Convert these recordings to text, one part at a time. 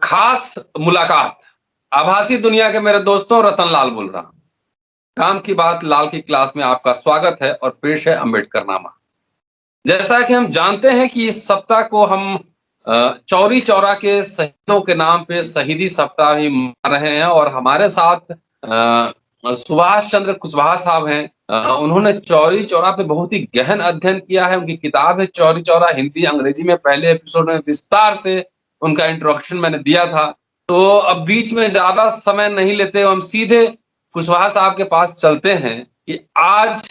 खास मुलाकात। आभासी दुनिया के मेरे दोस्तों, रतन लाल बोल रहा हूं। काम की बात लाल की क्लास में आपका स्वागत है और पेश है अम्बेडकर नामा। जैसा कि हम जानते हैं कि इस सप्ताह को हम चौरी चौरा के शहीदों के नाम पे शहीदी सप्ताह भी मना रहे हैं और हमारे साथ सुभाष चंद्र कुशवाहा साहब हैं। उन्होंने चौरी चौरा पे बहुत ही गहन अध्ययन किया है। उनकी किताब है चौरी चौरा, हिंदी अंग्रेजी में पहले एपिसोड में विस्तार से उनका इंट्रोडक्शन मैंने दिया था। तो अब बीच में ज्यादा समय नहीं लेते, हम सीधे कुशवाहा साहब के पास चलते हैं कि आज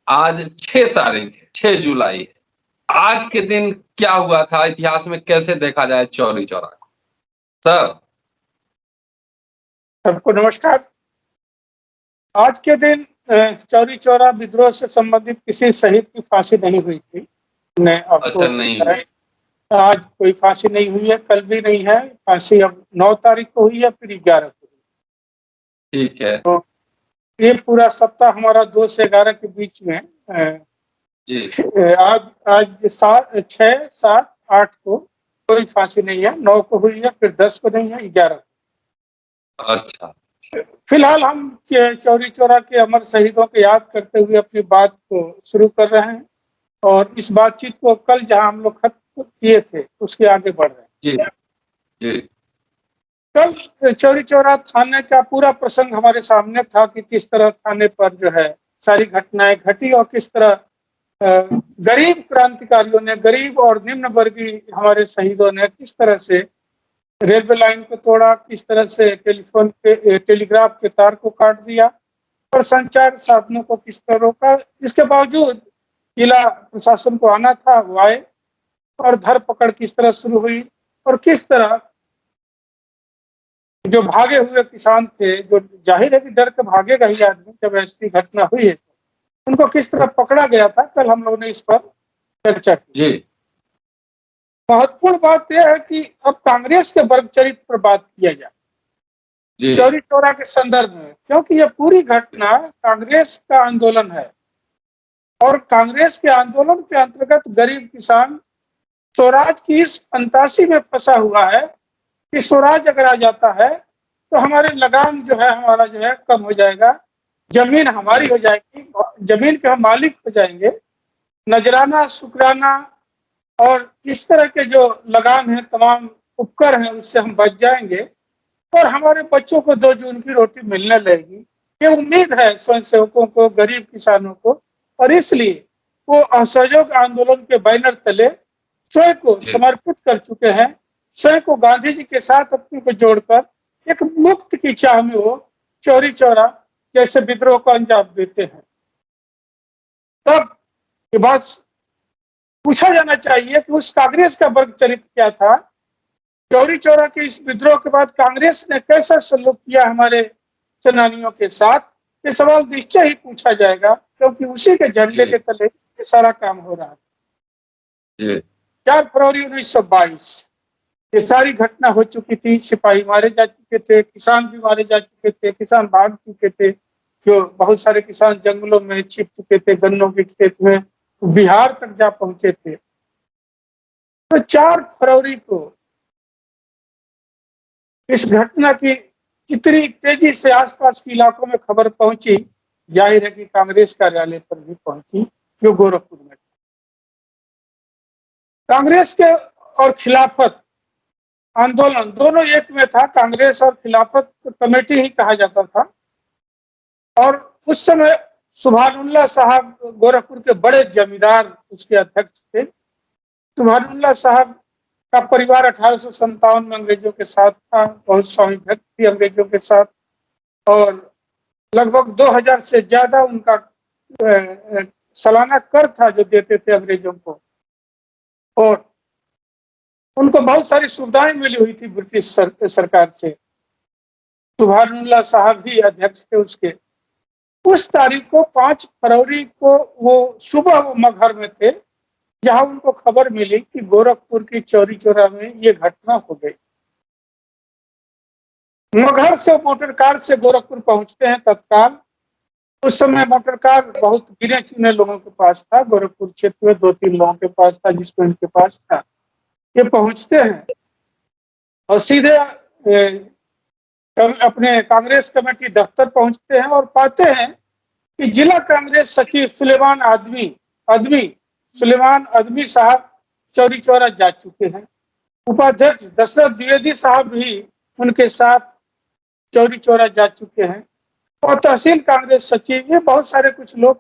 आज 6 तारीख है, 6 जुलाई है। आज के दिन क्या हुआ था, इतिहास में कैसे देखा जाए चौरी चौरा को? सर। सबको नमस्कार। आज के दिन चौरी चौरा विद्रोह से संबंधित किसी शहीद की फांसी नहीं हुई थी। मैं आपको अच्छा, नहीं हुई। आज कोई फांसी नहीं हुई है, कल भी नहीं है। फांसी अब 9 तारीख को हुई है, फिर 11 को हुई। ठीक है। तो ये पूरा सप्ताह हमारा 2 से 11 के बीच में जी। आज 6, 7, 8 को कोई फांसी नहीं है। 9 को हुई है, फिर 10 को नहीं है, 11 को। अच्छा। फिलहाल हम चौरी चौरा के अमर शहीदों को याद करते हुए अपनी बात को शुरू कर रहे हैं और इस बातचीत को कल जहां हम लोग खत्म किए थे उसके आगे बढ़ रहे हैं। जी जी। कल चौरी चौरा थाने का पूरा प्रसंग हमारे सामने था कि किस तरह थाने पर जो है सारी घटनाएं घटी और किस तरह गरीब क्रांतिकारियों ने, गरीब और निम्न वर्गीय हमारे शहीदों ने किस तरह से रेलवे लाइन को तोड़ा, किस तरह से टेलीग्राफ के तार को काट दिया और संचार साधनों को किस तरह रोका। इसके बावजूद जिला प्रशासन को आना था, वो आए और धरपकड़ किस तरह शुरू हुई और किस तरह जो भागे हुए किसान थे, जो जाहिर है कि डर के भागेगा ही आदमी जब ऐसी घटना हुई है, उनको किस तरह पकड़ा गया था, कल हम लोगों ने इस पर चर्चा की। जी। महत्वपूर्ण बात यह है कि अब कांग्रेस के वर्ग चरित्र पर बात किया जाए चौरी चौरा के संदर्भ में, क्योंकि यह पूरी घटना कांग्रेस का आंदोलन है और कांग्रेस के आंदोलन के अंतर्गत गरीब किसान स्वराज की इस फंतासी में फंसा हुआ है कि स्वराज अगर आ जाता है तो हमारे लगान जो है, हमारा जो है कम हो जाएगा, जमीन हमारी हो जाएगी, जमीन के हम मालिक हो जाएंगे, नजराना, शुक्राना और इस तरह के जो लगान है, तमाम उपकर हैं, उससे हम बच जाएंगे और हमारे बच्चों को 2 जून की रोटी मिलने लगेगी। ये उम्मीद है स्वयंसेवकों को, गरीब किसानों को, और इसलिए वो असहयोग आंदोलन के बैनर तले स्वयं को समर्पित कर चुके हैं। स्वयं को गांधी जी के साथ अपने को जोड़कर एक मुक्त की चाह में वो चौरी चौरा जैसे विद्रोह को अंजाम देते हैं। तब ये बात पूछा जाना चाहिए कि उस कांग्रेस का वर्ग चरित्र क्या था। चौरी चौरा के इस विद्रोह के बाद कांग्रेस ने कैसा सलूक किया हमारे सेनानियों के साथ, ये सवाल निश्चय ही पूछा जाएगा, क्योंकि उसी के झंडे के तले ये सारा काम हो रहा है। 4 फरवरी 1922 ये सारी घटना हो चुकी थी। सिपाही मारे जा चुके थे, किसान भी मारे जा चुके थे, किसान भाग चुके थे, जो बहुत सारे किसान जंगलों में छिप चुके थे, गन्नों के खेत में, बिहार तक जा पहुंचे थे। तो 4 फरवरी को इस घटना की जितनी तेजी से आसपास के इलाकों में खबर पहुंची, जाहिर है कि कांग्रेस कार्यालय पर भी पहुंची, जो गोरखपुर में। कांग्रेस के और खिलाफत आंदोलन दोनों एक में था। कांग्रेस और खिलाफत कमेटी ही कहा जाता था और उस समय सुभानुल्लाह साहब गोरखपुर के बड़े जमींदार उसके अध्यक्ष थे। सुभानुल्लाह साहब का परिवार 1857 में अंग्रेजों के साथ था, बहुत स्वामी भक्त थी अंग्रेजों के साथ और लगभग 2000 से ज्यादा उनका सालाना कर था जो देते थे अंग्रेजों को, और उनको बहुत सारी सुविधाएं मिली हुई थी ब्रिटिश सरकार से। सुभानुल्लाह साहब भी अध्यक्ष थे उसके। उस तारीख को 5 फरवरी को वो सुबह वो मगहर में थे जहां उनको खबर मिली कि गोरखपुर की चौरी चौरा में ये घटना हो गई। मगहर से मोटर कार से गोरखपुर पहुंचते हैं तत्काल। उस समय मोटर कार बहुत गिने चुने लोगों के पास था, गोरखपुर क्षेत्र में 2-3 लोगों के पास था, जिसको इनके पास था। ये पहुंचते हैं और सीधे अपने कांग्रेस कमेटी दफ्तर पहुंचते हैं और पाते हैं कि जिला कांग्रेस सचिव सुलेमान आदमी साहब चौरी चौरा जा चुके हैं। उपाध्यक्ष दशरथ द्विवेदी साहब भी उनके साथ चौरी चौरा जा चुके हैं और तहसील कांग्रेस सचिव, ये बहुत सारे कुछ लोग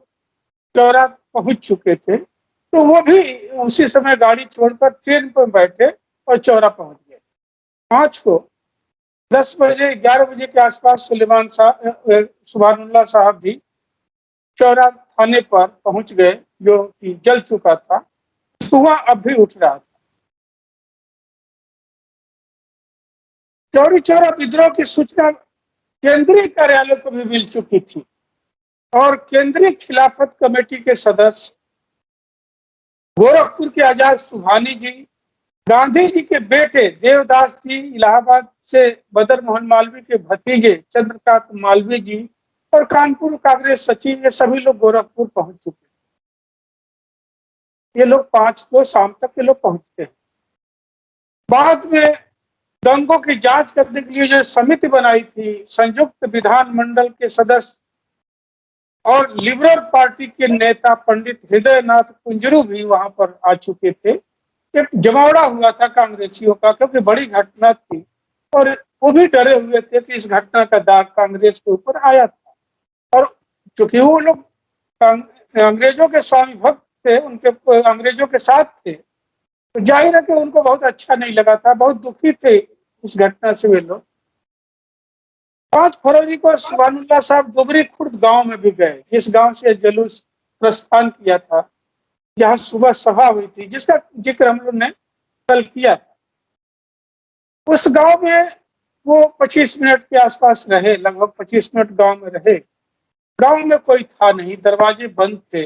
चौरा पहुंच चुके थे। तो वो भी उसी समय गाड़ी छोड़कर ट्रेन पर बैठे और चौरा पहुंच गए। 5 को 10 बजे 11 बजे के आसपास सुभानुल्लाह साहब भी चौरा थाने पर पहुंच गए, जो कि जल चुका था। धुआं अब भी उठ रहा था। चौरी चौरा विद्रोह की सूचना केंद्रीय कार्यालय को भी मिल चुकी थी और केंद्रीय खिलाफत कमेटी के सदस्य गोरखपुर के आजाद सुभानी जी, गांधी जी के बेटे देवदास जी, इलाहाबाद से बदर मोहन मालवीय के भतीजे चंद्रकांत मालवीय जी और कानपुर कांग्रेस सचिव, ये सभी लोग गोरखपुर पहुंच चुके। ये लोग 5 को शाम तक ये लोग पहुंचते हैं। बाद में दंगों की जांच करने के लिए जो समिति बनाई थी, संयुक्त विधानमंडल के सदस्य और लिबरल पार्टी के नेता पंडित हृदयनाथ कुंजरू भी वहां पर आ चुके थे। एक जमावड़ा हुआ था कांग्रेसियों का, क्योंकि बड़ी घटना थी और वो भी डरे हुए थे कि इस घटना का दाग कांग्रेस के ऊपर आया था। और चूंकि वो लोग अंग्रेजों के स्वामी भक्त थे, उनके अंग्रेजों के साथ थे, तो जाहिर है कि उनको बहुत अच्छा नहीं लगा था, बहुत दुखी थे इस घटना से वे लोग। 5 फरवरी को सुभानुल्लाह साहब दुबरी खुर्द गांव में भी गए, जिस गांव से जुलूस प्रस्थान किया था, जहां सुबह सभा हुई थी, जिसका जिक्र हम लोग ने कल किया था। उस गांव में वो 25 मिनट के आसपास रहे, लगभग 25 मिनट गांव में रहे। गांव में कोई था नहीं, दरवाजे बंद थे,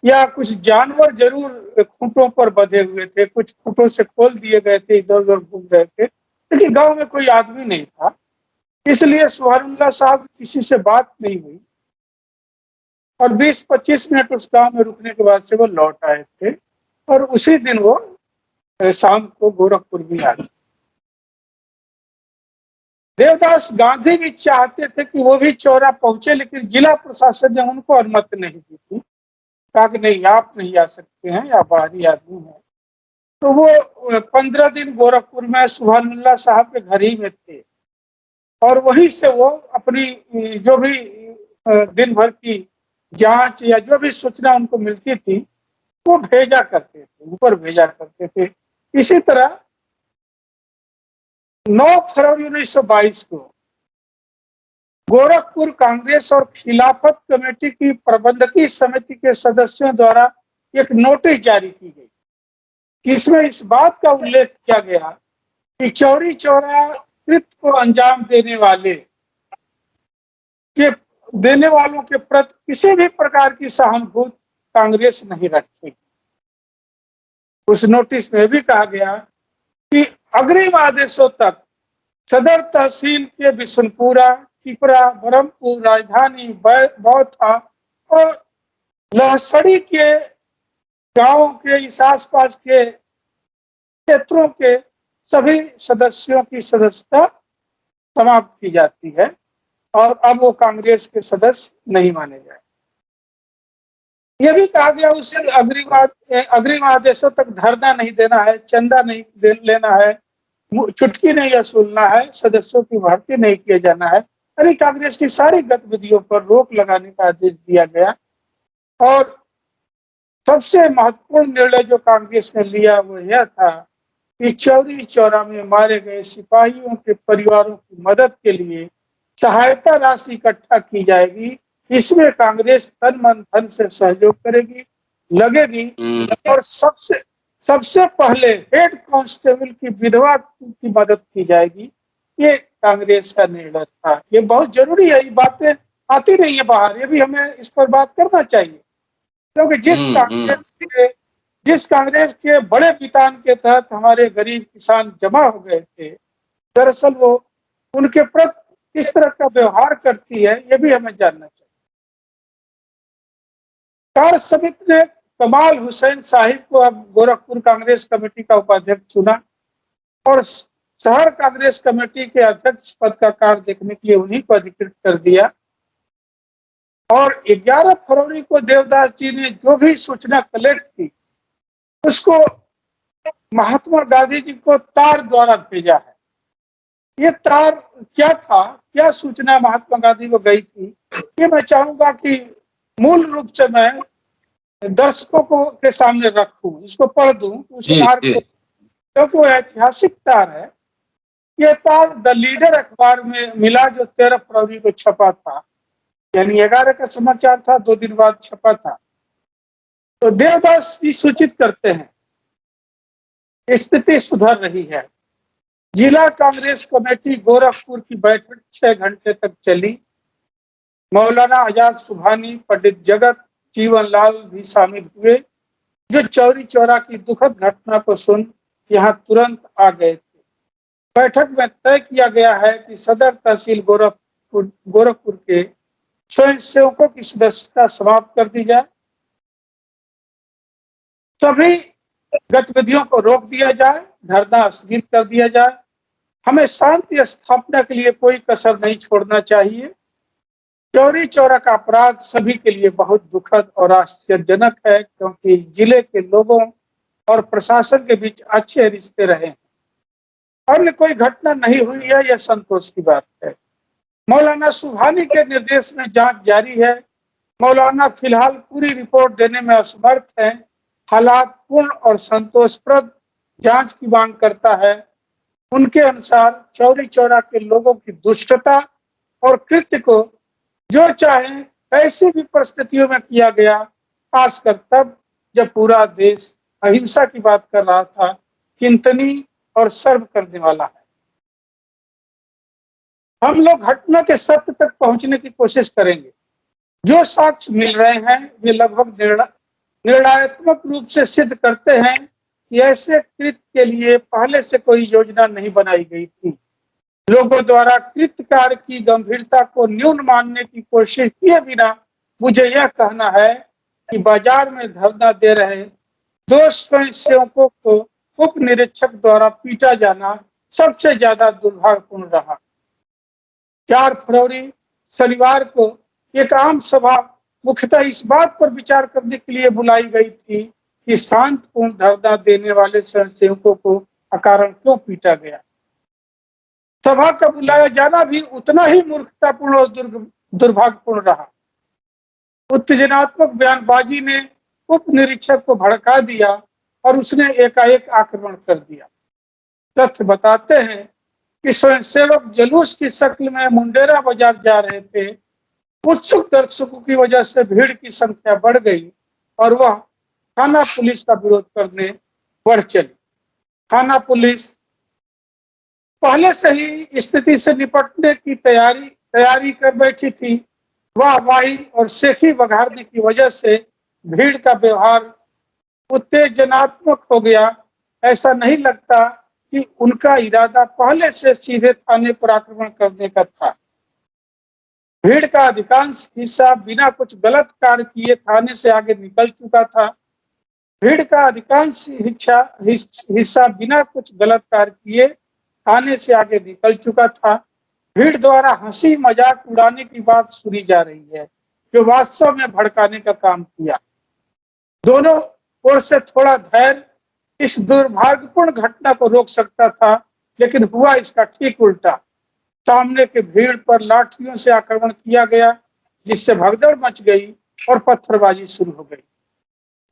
या कुछ जानवर जरूर खूंटों पर बंधे हुए थे, कुछ खूंटों से खोल दिए गए थे, इधर उधर घूम रहे थे, लेकिन गांव में कोई आदमी नहीं था। इसलिए सुभानुल्लाह साहब किसी से बात नहीं हुई और 20-25 मिनट उस गांव में रुकने के बाद से वो लौट आए थे और उसी दिन वो शाम को गोरखपुर भी आ गए। देवदास गांधी भी चाहते थे कि वो भी चौरा पहुंचे, लेकिन जिला प्रशासन ने उनको अनुमति नहीं दी थी, कहा कि नहीं, आप नहीं आ सकते हैं, या बाहरी आदमी है। तो वो 15 दिन गोरखपुर में सुभानुल्लाह साहब के घर ही में थे और वहीं से वो अपनी जो भी दिन भर की जांच या जो भी सूचना उनको मिलती थी वो भेजा करते थे, ऊपर भेजा करते थे। इसी तरह 9 फरवरी 1922 को गोरखपुर कांग्रेस और खिलाफत कमेटी की प्रबंधकीय समिति के सदस्यों द्वारा एक नोटिस जारी की गई, जिसमें इस बात का उल्लेख किया गया कि चौरी चौरा कृत्य को अंजाम देने वालों के प्रति किसी भी प्रकार की सहानुभूति कांग्रेस नहीं रखेगी। उस नोटिस में भी कहा गया कि अग्रिम आदेशों तक सदर तहसील के बिशनपुरा, टिपरा, बरमपुर, राजधानी, बौथा और लहसड़ी के गांव के इस आसपास के क्षेत्रों के सभी सदस्यों की सदस्यता समाप्त की जाती है और अब वो कांग्रेस के सदस्य नहीं माने जाए। यह भी कहा गया उस अग्रिम आदेशों तक धरना नहीं देना है, चंदा नहीं लेना है, चुटकी नहीं वसूलना है, सदस्यों की भर्ती नहीं किया जाना है। यानी कांग्रेस की सारी गतिविधियों पर रोक लगाने का आदेश दिया गया। और सबसे महत्वपूर्ण निर्णय जो कांग्रेस ने लिया वो यह था कि चौरी चौरा में मारे गए सिपाहियों के परिवारों की मदद के लिए सहायता राशि इकट्ठा की जाएगी। इसमें कांग्रेस तन मन धन से सहयोग करेगी, लगेगी और सबसे पहले हेड कांस्टेबल की विधवा की मदद की जाएगी। ये कांग्रेस का निर्णय था। ये बहुत जरूरी है, ये बातें आती नहीं है बाहर, ये भी हमें इस पर बात करना चाहिए, क्योंकि जिस कांग्रेस के जिस कांग्रेस के बड़े पिटान के तहत हमारे गरीब किसान जमा हो गए थे, दरअसल वो उनके प्रति किस तरह का व्यवहार करती है, ये भी हमें जानना चाहिए। कार्य समिति ने कमाल हुसैन साहिब को अब गोरखपुर कांग्रेस कमेटी का उपाध्यक्ष चुना और शहर कांग्रेस कमेटी के अध्यक्ष पद का कार्य देखने के लिए उन्हीं को अधिकृत कर दिया। और 11 फरवरी को देवदास जी ने जो भी सूचना कलेक्ट की, उसको महात्मा गांधी जी को तार द्वारा भेजा है। ये तार क्या था, क्या सूचना महात्मा गांधी को गई थी, ये मैं चाहूंगा कि मूल रूप से मैं दर्शकों को के सामने रखूं, इसको पढ़ दूं उस तार को, क्योंकि वो ऐतिहासिक तार है। ये तार द लीडर अखबार में मिला जो 13 फरवरी को छपा था, यानी 11 का समाचार था, 2 दिन बाद छपा था। तो देवदास जी सूचित करते हैं स्थिति सुधर रही है। जिला कांग्रेस कमेटी गोरखपुर की बैठक 6 घंटे तक चली। मौलाना आजाद सुभानी, पंडित जगत जीवन लाल भी शामिल हुए, जो चौरी चौरा की दुखद घटना को सुन यहाँ तुरंत आ गए थे। बैठक में तय किया गया है कि सदर तहसील गोरखपुर के स्वयंसेवकों की सदस्यता समाप्त कर दी जाए, सभी गतिविधियों को रोक दिया जाए, धरना स्थगित कर दिया जाए। हमें शांति स्थापना के लिए कोई कसर नहीं छोड़ना चाहिए। चौरी चौरा का अपराध सभी के लिए बहुत दुखद और आश्चर्यजनक है, क्योंकि जिले के लोगों और प्रशासन के बीच अच्छे रिश्ते रहे हैं। अन्य कोई घटना नहीं हुई है, यह संतोष की बात है। मौलाना सुभानी के निर्देश में जांच जारी है। मौलाना फिलहाल पूरी रिपोर्ट देने में असमर्थ हैं। हालात पूर्ण और संतोषप्रद जांच की मांग करता है। उनके अनुसार चौरी चौरा के लोगों की दुष्टता और कृत्य को जो चाहे ऐसी भी परिस्थितियों में किया गया, खासकर तब जब पूरा देश अहिंसा की बात कर रहा था, चिंतनीय और सर्व करने वाला है। हम लोग घटना के सत्य तक पहुंचने की कोशिश करेंगे। जो साक्ष्य मिल रहे हैं वे लगभग निर्णयात्मक रूप से सिद्ध करते हैं कि ऐसे कृत्य के लिए पहले से कोई योजना नहीं बनाई गई थी। लोगों द्वारा कृत्य कार्य की गंभीरता को न्यून मानने की कोशिश किए बिना मुझे यह कहना है कि बाजार में धरना दे रहे 2 स्वयंसेवकों को उप निरीक्षक द्वारा पीटा जाना सबसे ज्यादा दुर्भाग्यपूर्ण रहा। 4 फरवरी शनिवार को एक आम सभा मुख्यतः इस बात पर विचार करने के लिए बुलाई गई थी कि शांतिपूर्ण धरना देने वाले स्वयंसेवकों को अकारण क्यों पीटा गया। सभा का बुलाया जाना भी उतना ही मूर्खतापूर्ण और दुर्भाग्यपूर्ण रहा। उत्तेजनात्मक बयानबाजी ने उप निरीक्षक को भड़का दिया और उसने एकाएक आक्रमण कर दिया। तथ्य बताते हैं कि स्वयंसेवक जुलूस की शक्ल में मुंडेरा बाजार जा रहे थे। उत्सुक दर्शकों की वजह से भीड़ की संख्या बढ़ गई और वह थाना पुलिस का विरोध करने बढ़ चली। थाना पुलिस पहले से ही स्थिति से निपटने की तैयारी कर बैठी थी। वाहवाही और शेखी बघाड़ने की वजह से भीड़ का व्यवहार उत्तेजनात्मक हो गया। ऐसा नहीं लगता कि उनका इरादा पहले से सीधे थाने पर आक्रमण करने का था। भीड़ का अधिकांश हिस्सा बिना कुछ गलत कार्य किए थाने से आगे निकल चुका था। भीड़ का अधिकांश हिस्सा बिना कुछ गलत कार्य किए थाने से आगे निकल चुका था। भीड़ द्वारा हंसी मजाक उड़ाने की बात सुनी जा रही है, जो वास्तव में भड़काने का काम किया। दोनों ओर से थोड़ा धैर्य इस दुर्भाग्यपूर्ण घटना को रोक सकता था, लेकिन हुआ इसका ठीक उल्टा। सामने के भीड़ पर लाठियों से आक्रमण किया गया, जिससे भगदड़ मच गई और पत्थरबाजी शुरू हो गई।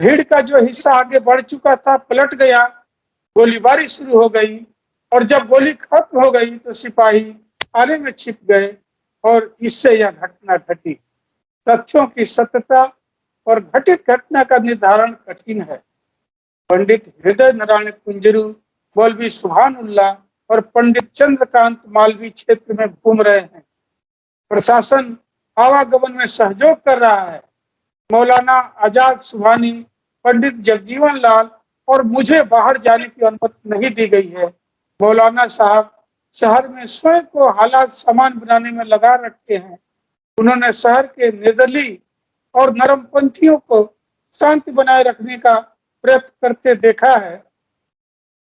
भीड़ का जो हिस्सा आगे बढ़ चुका था पलट गया, गोलीबारी शुरू हो गई और जब गोली खत्म हो गई तो सिपाही आने में छिप गए और इससे यह घटना घटी। तथ्यों की सत्यता और घटित घटना का निर्धारण कठिन है। पंडित हृदय नारायण कुंजरू, मौलवी सुभानुल्लाह और पंडित चंद्रकांत मालवी क्षेत्र में घूम रहे हैं। प्रशासन आवागमन में सहयोग कर रहा है। मौलाना आजाद सुभानी पंडित जगजीवन लाल और मुझे बाहर जाने की अनुमति नहीं दी गई है। मौलाना साहब शहर में स्वयं को हालात सामान बनाने में लगा रखे हैं। उन्होंने शहर के निर्दलीय और नरमपंथियों को शांति बनाए रखने का प्रयत्न करते देखा है।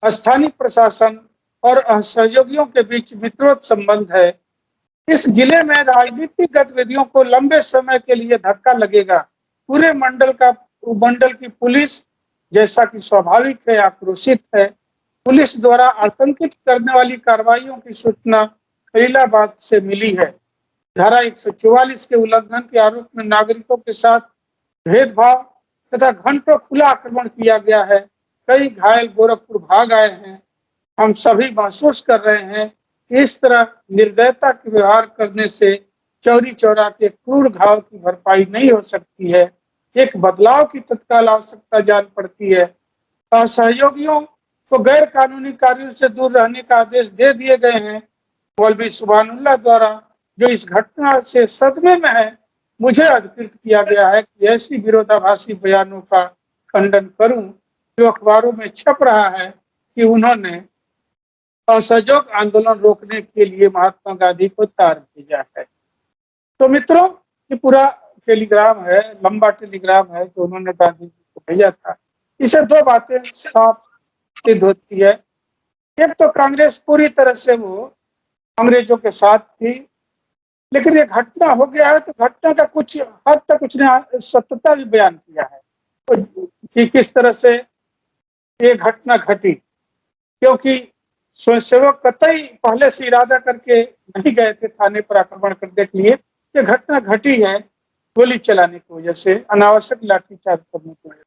स्थानीय प्रशासन और सहयोगियों के बीच मित्रवत संबंध है। इस जिले में राजनीतिक गतिविधियों को लंबे समय के लिए धक्का लगेगा। पूरे मंडल की पुलिस, जैसा कि स्वाभाविक है, आक्रोशित है। पुलिस द्वारा आतंकित करने वाली कार्रवाइयों की सूचना खलीलाबाद से मिली है। धारा 144 के उल्लंघन के आरोप में नागरिकों के साथ भेदभाव तथा घंटों खुला आक्रमण किया गया है। कई घायल गोरखपुर भाग आए हैं। हम सभी महसूस कर रहे हैं कि इस तरह निर्दयता के व्यवहार करने से चौरी चौरा के क्रूर घाव की भरपाई नहीं हो सकती है। एक बदलाव की तत्काल आवश्यकता जान पड़ती है। सहयोगियों को गैर कानूनी कार्यों से दूर रहने का आदेश दे दिए गए हैं। मौलवी सुभानुल्लाह द्वारा जो इस घटना से सदमे में है, मुझे अधिकृत किया गया है कि ऐसी विरोधाभासी बयानों का खंडन करूं जो अखबारों में छप रहा है कि उन्होंने असहयोग आंदोलन रोकने के लिए महात्मा गांधी को तार भेजा है। तो मित्रों, ये पूरा टेलीग्राम है, लंबा टेलीग्राम है जो उन्होंने गांधी जी को भेजा था। इसे दो बातें साफ सिद्ध होती है। एक तो कांग्रेस पूरी तरह से वो अंग्रेजों के साथ थी, लेकिन ये घटना हो गया है तो घटना का कुछ हद तक उसने सत्यता भी बयान किया है कि किस तरह से ये घटना घटी। क्योंकि स्वयंसेवक कतई पहले से इरादा करके नहीं गए थे थाने पर आक्रमण करने के लिए। ये घटना घटी है गोली चलाने की वजह से, अनावश्यक लाठीचार्ज करने की वजह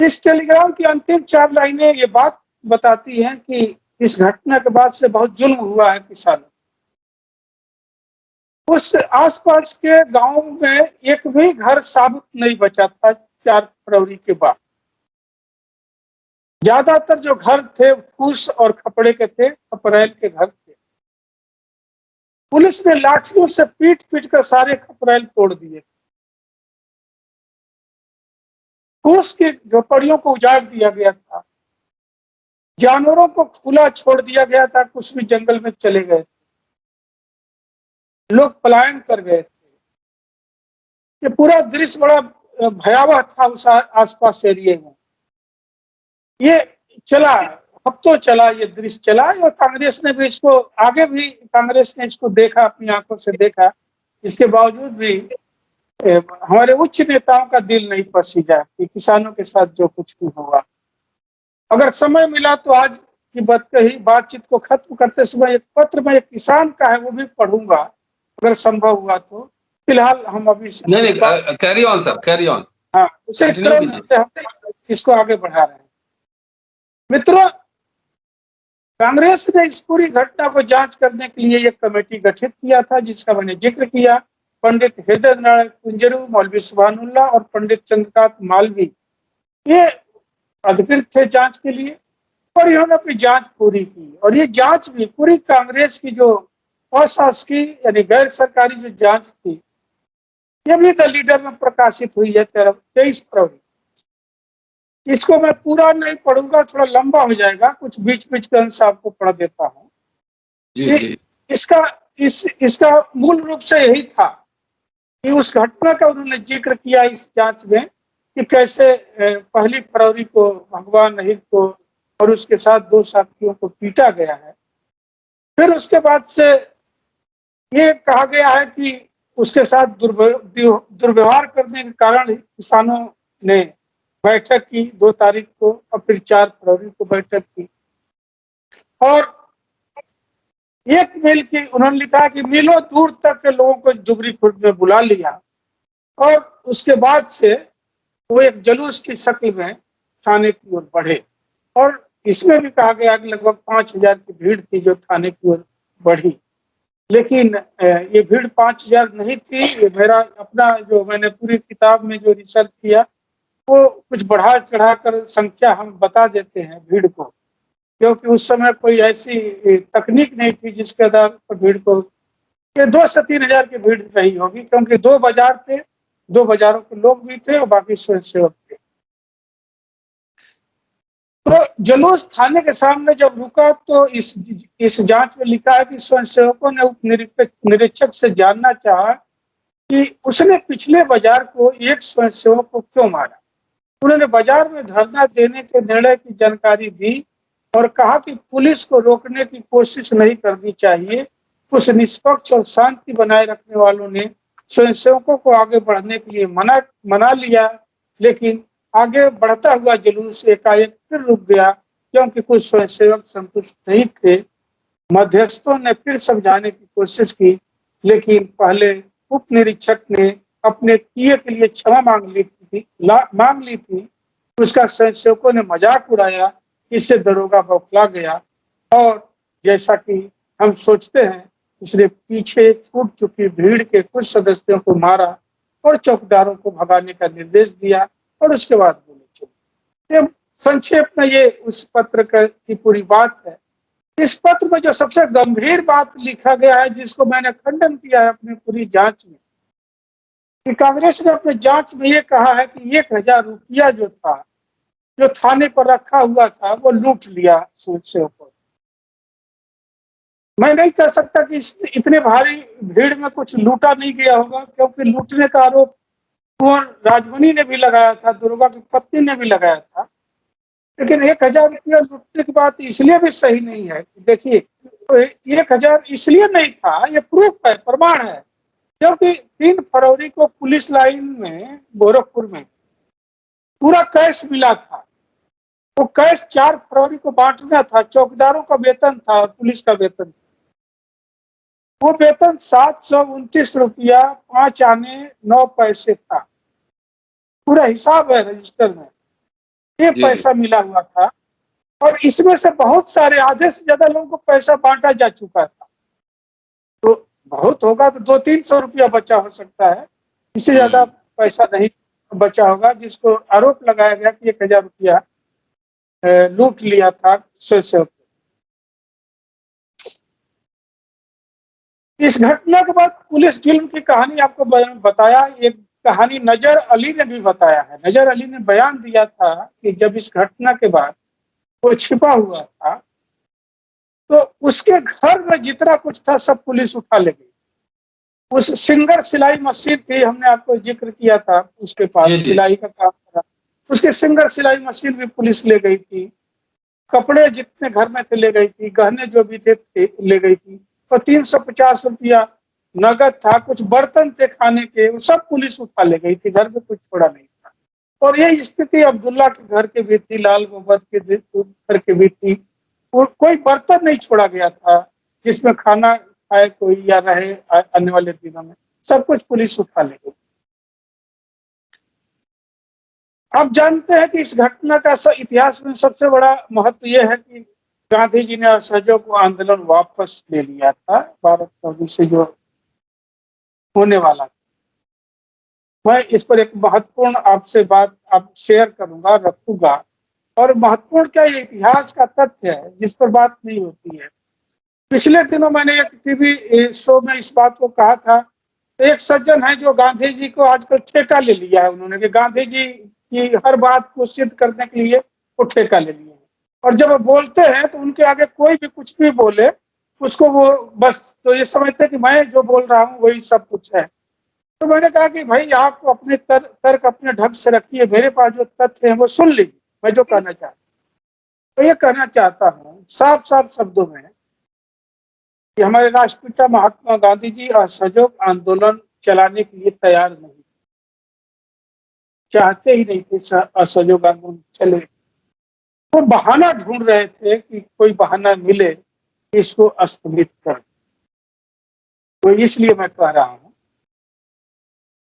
से। इस टेलीग्राम की अंतिम 4 लाइनें ये बात बताती हैं कि इस घटना के बाद से बहुत जुल्म हुआ है किसानों। उस आसपास के गांव में एक भी घर साबुत नहीं बचा था 4 फरवरी के बाद। ज्यादातर जो घर थे फूस और खपड़े के थे, खपरेल के घर थे। पुलिस ने लाठियों से पीट पीट कर सारे खपरेल तोड़ दिए। फूस की झोपड़ियों को उजाड़ दिया गया था। जानवरों को खुला छोड़ दिया गया था, कुछ भी जंगल में चले गए थे। लोग पलायन कर गए थे। ये पूरा दृश्य बड़ा भयावह था उस आसपास एरिया में। ये चला, हफ्तों चला, ये दृश्य चला और कांग्रेस ने भी इसको आगे भी कांग्रेस ने इसको देखा, अपनी आंखों से देखा। इसके बावजूद भी हमारे उच्च नेताओं का दिल नहीं पसीजा कि किसानों के साथ जो कुछ भी हुआ। अगर समय मिला तो आज की बातचीत को खत्म करते समय एक पत्र में एक किसान का है, वो भी पढ़ूंगा अगर संभव हुआ तो। फिलहाल हम अभी नहीं, carry on sir, carry on. हाँ, उसे क्रम से हम इसको आगे बढ़ा रहे हैं। मित्रों, कांग्रेस ने इस पूरी घटना को जांच करने के लिए एक कमेटी गठित किया था जिसका मैंने जिक्र किया। पंडित हृदय नारायण कुंजरू, मौलवी सुभानुल्लाह और पंडित चंद्रकांत मालवी ये अधिकृत थे जांच के लिए और इन्होंने अपनी जांच पूरी की। और ये जांच भी पूरी कांग्रेस की जो अशासकीय यानी गैर सरकारी जो जांच थी, ये भी द लीडर में प्रकाशित हुई है 23 फरवरी। इसको मैं पूरा नहीं पढ़ूंगा, थोड़ा लंबा हो जाएगा, कुछ बीच बीच के अंश आपको पढ़ देता हूँ। इसका मूल रूप से यही था कि उस घटना का उन्होंने जिक्र किया इस जांच में कि कैसे 1 फरवरी को भगवान अहिर को और उसके साथ 2 साथियों को पीटा गया है। फिर उसके बाद से ये कहा गया है कि उसके साथ दुर्व्यवहार करने के कारण किसानों ने बैठक की 2 तारीख को और फिर 4 फरवरी को बैठक की। और एक मिल की उन्होंने लिखा कि मिलों दूर तक के लोगों को जुगरी खुर्द में बुला लिया और उसके बाद से वो एक जुलूस की शक्ल में थाने की ओर बढ़े। और इसमें भी कहा गया कि लगभग 5000 की भीड़ थी जो थाने की ओर बढ़ी। लेकिन ये भीड़ 5000 नहीं थी। ये मेरा अपना जो मैंने पूरी किताब में जो रिसर्च किया वो कुछ बढ़ा चढ़ाकर संख्या हम बता देते हैं भीड़ को, क्योंकि उस समय कोई ऐसी तकनीक नहीं थी जिसके आधार पर भीड़ को, ये 2 से 3 हजार की भीड़ रही होगी, क्योंकि 2 बाजार थे 2 बाजारों के लोग भी थे और बाकी स्वयंसेवक थे। तो जुलूस थाने के सामने जब रुका तो इस जांच में लिखा है कि स्वयंसेवकों ने उप निरीक्षक से जानना चाहा कि उसने पिछले बाजार को एक स्वयंसेवक को क्यों मारा। उन्होंने बाजार में धरना देने के निर्णय की जानकारी दी और कहा कि पुलिस को रोकने की कोशिश नहीं करनी चाहिए। कुछ निष्पक्ष और शांति बनाए रखने वालों ने स्वयंसेवकों को आगे बढ़ने के लिए मना लिया, लेकिन आगे बढ़ता हुआ जुलूस एकाएक फिर रुक गया क्योंकि कुछ स्वयंसेवक संतुष्ट नहीं थे। मध्यस्थों ने फिर समझाने की कोशिश की, लेकिन पहले उप निरीक्षक ने अपने किए के लिए क्षमा मांग ली थी। उसका स्वयंसेवकों ने मजाक उड़ाया, इससे दरोगा बौखला गया और जैसा कि हम सोचते हैं, उसने पीछे छूट चुकी भीड़ के कुछ सदस्यों को मारा और चौकीदारों को भगाने का निर्देश दिया और उसके बाद गोली चली। ये संक्षेप में ये उस पत्र की पूरी बात है। इस पत्र में जो सबसे गंभीर बात लिखा गया है, जिसको मैंने खंडन किया है अपनी पूरी जांच में, कि कांग्रेस ने अपने जांच में ये कहा है कि 1000 रुपया जो था, जो थाने पर रखा हुआ था, वो लूट लिया स्वयंसेवकों। मैं नहीं कह सकता कि इतने भारी भीड़ में कुछ लूटा नहीं गया होगा, क्योंकि लूटने का आरोप कुंवर राजमणि ने भी लगाया था, दुर्गा की पत्नी ने भी लगाया था। लेकिन 1000 रुपया लूटने की बात इसलिए भी सही नहीं है। देखिए, 1000 इसलिए नहीं था, ये प्रूफ है, प्रमाण है, क्योंकि 3 फरवरी को पुलिस लाइन में गोरखपुर में पूरा कैश मिला था। वो कैश 4 फरवरी को बांटना था। चौकीदारों का वेतन था, पुलिस का वेतन। वो वेतन 729 रुपया 5 आने 9 पैसे था। पूरा हिसाब है रजिस्टर में। ये पैसा मिला हुआ था और इसमें से बहुत सारे, आधे से ज्यादा लोगों को पैसा बांटा जा चुका था। तो बहुत होगा तो 200-300 रुपया बचा हो सकता है, इससे ज्यादा पैसा नहीं बचा होगा, जिसको आरोप लगाया गया कि 1000 रुपया लूट लिया था स्वयंसेवक। इस घटना के बाद पुलिस जुल्म की कहानी आपको बताया। एक कहानी नजर अली ने भी बताया है। नजर अली ने बयान दिया था कि जब इस घटना के बाद वो छिपा हुआ था, तो उसके घर में जितना कुछ था सब पुलिस उठा ले गई। उस सिंगर सिलाई मशीन थी, हमने आपको जिक्र किया था, उसके पास सिलाई का काम करा, उसके सिंगर सिलाई मशीन भी पुलिस ले गई थी। कपड़े जितने घर में थे ले गई थी, गहने जो भी थे ले गई थी, और 350 रुपया नगद था, कुछ बर्तन थे खाने के, वो सब पुलिस उठा ले गई थी। घर में कुछ छोड़ा नहीं था। और यही स्थिति अब्दुल्ला के घर के भी थी, लाल मोहम्मद के घर के भी थी। और कोई बर्तन नहीं छोड़ा गया था जिसमें खाना खाए कोई या रहे आने वाले दिनों में। सब कुछ पुलिस उठा ले गई। आप जानते हैं कि इस घटना का इतिहास में सबसे बड़ा महत्व यह है कि गांधी जी ने असहयोग आंदोलन वापस ले लिया था। 12 से जो होने वाला था, मैं इस पर एक महत्वपूर्ण आपसे बात आप शेयर करूंगा, रखूंगा। और महत्वपूर्ण क्या, ये इतिहास का तथ्य है जिस पर बात नहीं होती है। पिछले दिनों मैंने एक टीवी शो में इस बात को कहा था। एक सज्जन है जो गांधी जी को आजकल ठेका ले लिया है उन्होंने, कि गांधी जी की हर बात को सिद्ध करने के लिए वो ठेका ले लिया है। और जब वो बोलते हैं तो उनके आगे कोई भी कुछ भी बोले, उसको वो बस तो ये समझते हैं कि मैं जो बोल रहा हूँ वही सब कुछ है। तो मैंने कहा कि भाई आप अपने तर्क अपने ढंग से रखिए, मेरे पास जो तथ्य है वो सुन लीजिए। मैं जो कहना चाहता हूँ, तो ये कहना चाहता हूँ साफ साफ शब्दों में कि हमारे राष्ट्रपिता महात्मा गांधी जी असहयोग आंदोलन चलाने के लिए तैयार नहीं, चाहते ही नहीं थे असहयोग आंदोलन चले। वो बहाना ढूंढ रहे थे कि कोई बहाना मिले इसको स्थगित कर। तो इसलिए मैं कह रहा हूं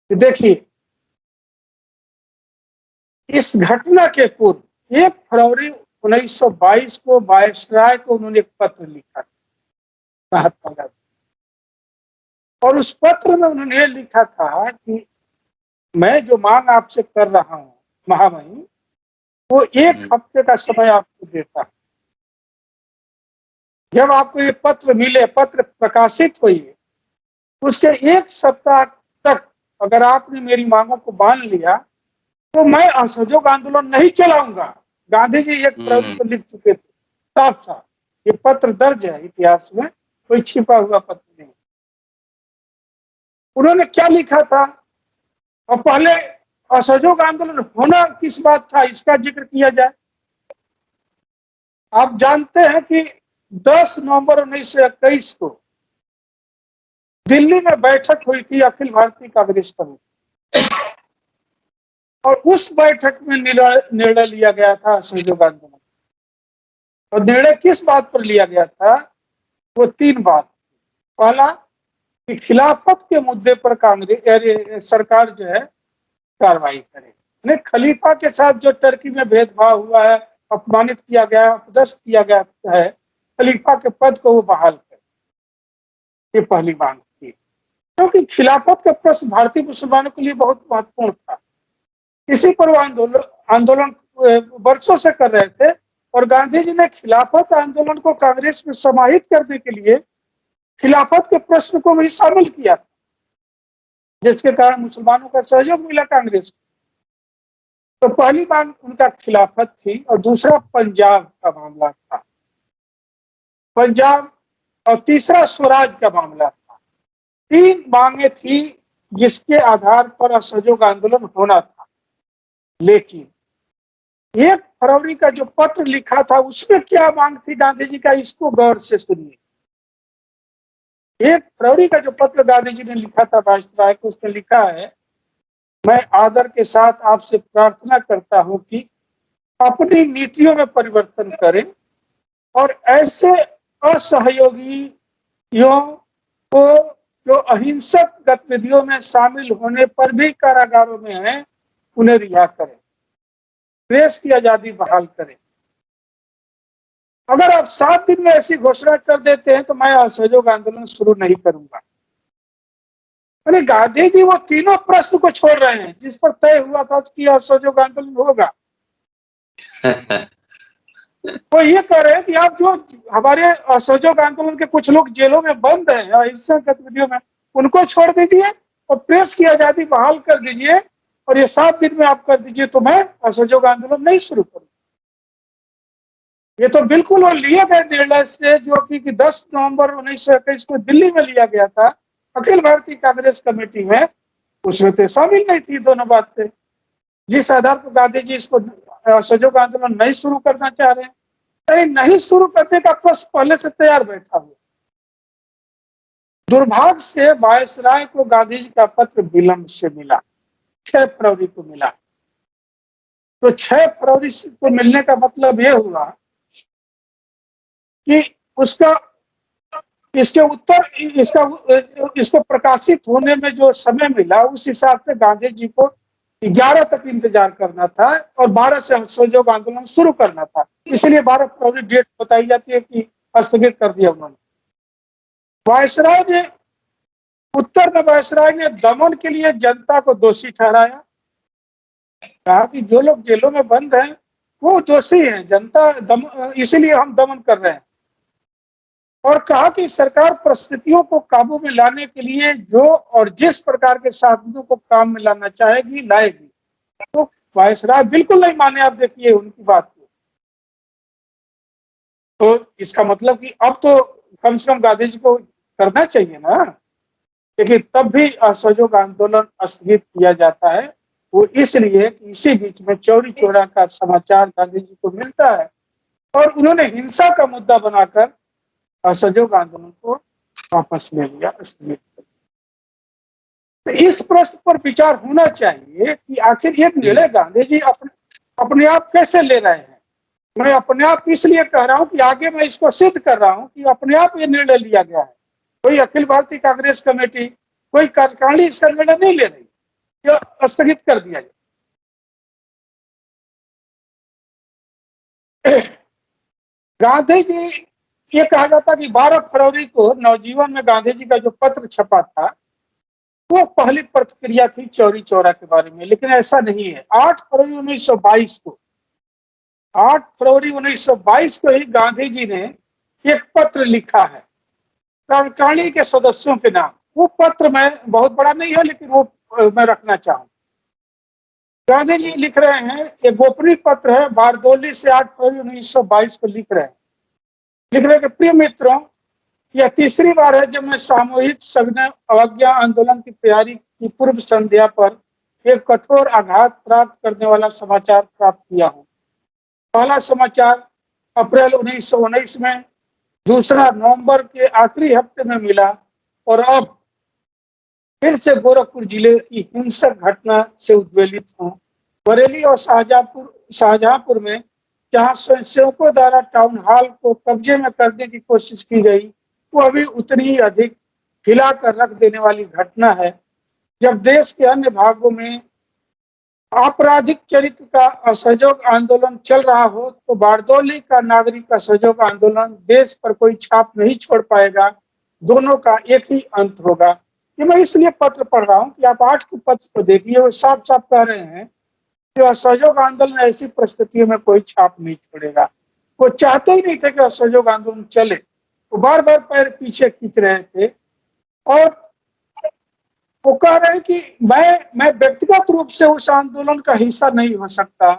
कि देखिए, इस घटना के पूर्व 1 फरवरी 1922 को वायसराय को उन्होंने एक पत्र लिखा था, महात्मा गांधी। और उस पत्र में उन्होंने लिखा था कि मैं जो मांग आपसे कर रहा हूं महामहिम, वो 1 हफ्ते का समय आपको देता है। जब आपको ये पत्र मिले, पत्र प्रकाशित हुई, उसके 1 सप्ताह तक अगर आपने मेरी मांगों को मान लिया तो मैं असहयोग आंदोलन नहीं चलाऊंगा। गांधी जी एक फरवरी को लिख चुके थे साफ साफ। ये पत्र दर्ज है इतिहास में, कोई छिपा हुआ पत्र नहीं। उन्होंने क्या लिखा था? और पहले असहयोग आंदोलन होना किस बात था इसका जिक्र किया जाए। आप जानते हैं कि 10 नवंबर 1921 को दिल्ली में बैठक हुई थी अखिल भारतीय कांग्रेस कमेटी, और उस बैठक में निर्णय लिया गया था असहयोग आंदोलन। और निर्णय किस बात पर लिया गया था? वो 3 बात। पहला कि खिलाफत के मुद्दे पर कांग्रेस सरकार जो है कार्रवाई करे। यानी खलीफा के साथ जो टर्की में भेदभाव हुआ है, अपमानित किया गया, अपदस्थ किया गया है, खलीफा के पद को वो बहाल करे। ये पहली मांग थी, क्योंकि खिलाफत का प्रश्न भारतीय मुसलमानों के लिए बहुत महत्वपूर्ण था। इसी पर वो आंदोलन वर्षों से कर रहे थे। और गांधी जी ने खिलाफत आंदोलन को कांग्रेस में समाहित करने के लिए खिलाफत के प्रश्न को भी शामिल किया, जिसके कारण मुसलमानों का सहयोग मिला कांग्रेस को। तो पहली मांग उनका खिलाफत थी, और दूसरा पंजाब का मामला था, पंजाब, और तीसरा स्वराज का मामला था। 3 मांगे थी जिसके आधार पर असहयोग आंदोलन होना था। लेकिन 1 फरवरी का जो पत्र लिखा था उसमें क्या मांग थी गांधी जी का, इसको गौर से सुनिए। 1 फरवरी का जो पत्र गांधी जी ने लिखा था वायसराय को, उसमें लिखा है, मैं आदर के साथ आपसे प्रार्थना करता हूं कि अपनी नीतियों में परिवर्तन करें और ऐसे असहयोगियों को जो अहिंसक गतिविधियों में शामिल होने पर भी कारागारों में हैं, उन्हें रिहा करें, प्रेस की आजादी बहाल करें। अगर आप 7 दिन में ऐसी घोषणा कर देते हैं तो मैं असहयोग आंदोलन शुरू नहीं करूंगा। यानी गांधी जी वो तीनों प्रश्न को छोड़ रहे हैं जिस पर तय हुआ था कि असहयोग आंदोलन होगा। वो ये कह रहे हैं कि आप जो हमारे असहयोग आंदोलन के कुछ लोग जेलों में बंद हैं अहिंसक गतिविधियों में, उनको छोड़ दीजिए और प्रेस की आजादी बहाल कर दीजिए, और ये 7 दिन में आप कर दीजिए तो मैं असहयोग आंदोलन नहीं शुरू करूंगा। ये तो बिल्कुल वो लिए गए निर्णय से, जो कि 10 नवंबर 1921 को दिल्ली में लिया गया था अखिल भारतीय कांग्रेस कमेटी में, उसमें तो शामिल नहीं थी दोनों बातें। जिस आधार पर गांधी जी इसको असहयोग आंदोलन नहीं शुरू करना चाह रहे हैं, नहीं शुरू करने का प्रश्न पहले से तैयार बैठा हुआ। दुर्भाग्य से वायसराय को गांधी जी का पत्र विलंब से मिला, 6 फरवरी को मिला। तो 6 फरवरी को मिलने का मतलब यह हुआ कि उसका इसके उत्तर इसको प्रकाशित होने में जो समय मिला, उस हिसाब से गांधी जी को 11 तक इंतजार करना था और 12 से असहयोग आंदोलन शुरू करना था। इसलिए 12 फरवरी डेट बताई जाती है कि स्थगित कर दिया उन्होंने। वायसराय ने उत्तर में वायसराय ने दमन के लिए जनता को दोषी ठहराया। कहा कि जो लोग जेलों में बंद हैं वो दोषी हैं, जनता इसीलिए हम दमन कर रहे हैं। और कहा कि सरकार परिस्थितियों को काबू में लाने के लिए जो और जिस प्रकार के साधनों को काम में लाना चाहेगी लाएगी। तो वायसराय बिल्कुल नहीं माने। आप देखिए उनकी बात को, तो इसका मतलब कि अब तो कम से कम गांधी जी को करना चाहिए ना। लेकिन तब भी असहयोग आंदोलन स्थगित किया जाता है, वो इसलिए कि इसी बीच में चौरी चौरा का समाचार गांधी जी को मिलता है और उन्होंने हिंसा का मुद्दा बनाकर असहयोग आंदोलन को वापस ले लिया, स्थगित। तो इस प्रश्न पर विचार होना चाहिए कि आखिर ये निर्णय गांधी जी अपने आप कैसे ले रहे हैं। मैं अपने आप इसलिए कह रहा हूं कि आगे मैं इसको सिद्ध कर रहा हूं कि अपने आप ये निर्णय लिया गया है। कोई अखिल भारतीय कांग्रेस कमेटी, कोई कार्यकारिणी इसका निर्णय नहीं ले रही, यह स्थगित कर दिया जाए। गांधी जी, ये कहा जाता कि 12 फरवरी को नवजीवन में गांधी जी का जो पत्र छपा था वो पहली प्रतिक्रिया थी चौरी चौरा के बारे में, लेकिन ऐसा नहीं है। 8 फरवरी 1922 को 8 फरवरी 1922 को ही गांधी जी ने एक पत्र लिखा है कार्यकारिणी के सदस्यों के नाम। वो पत्र में बहुत बड़ा नहीं है, लेकिन वो मैं रखना चाहूँ। गांधी जी लिख रहे हैं, ये गोपनीय पत्र है, बारदोली से 8 फरवरी 1922 को लिख रहे हैं कि प्रिय मित्रों, यह तीसरी बार है जब मैं सामूहिक सविनय अवज्ञा आंदोलन की तैयारी की पूर्व संध्या पर एक कठोर आघात प्राप्त करने वाला समाचार प्राप्त किया हूँ। पहला समाचार अप्रैल 1919 में, दूसरा नवंबर के आखिरी हफ्ते में मिला और अब फिर से गोरखपुर जिले की हिंसक घटना से उद्वेलित हूँ। बरेली और शाहजहांपुर में जहां स्वयंसेवकों द्वारा टाउन हॉल को कब्जे में करने की कोशिश की गई, वो अभी उतनी ही अधिक हिलाकर रख देने वाली घटना है। जब देश के अन्य भागों में आपराधिक चरित्र का असहयोग आंदोलन चल रहा हो, तो बारदौली का नागरिक असहयोग आंदोलन देश पर कोई छाप नहीं छोड़ पाएगा। दोनों का एक ही अंत होगा। ये मैं इसलिए पत्र पढ़ रहा हूँ कि आप 8 के पत्र को देखिए, वो साफ साफ कह रहे हैं कि असहयोग आंदोलन ऐसी परिस्थितियों में कोई छाप नहीं छोड़ेगा। वो चाहते ही नहीं थे कि असहयोग आंदोलन चले, वो बार बार पैर पीछे खींच रहे थे और वो कह रहे हैं कि मैं व्यक्तिगत रूप से उस आंदोलन का हिस्सा नहीं हो सकता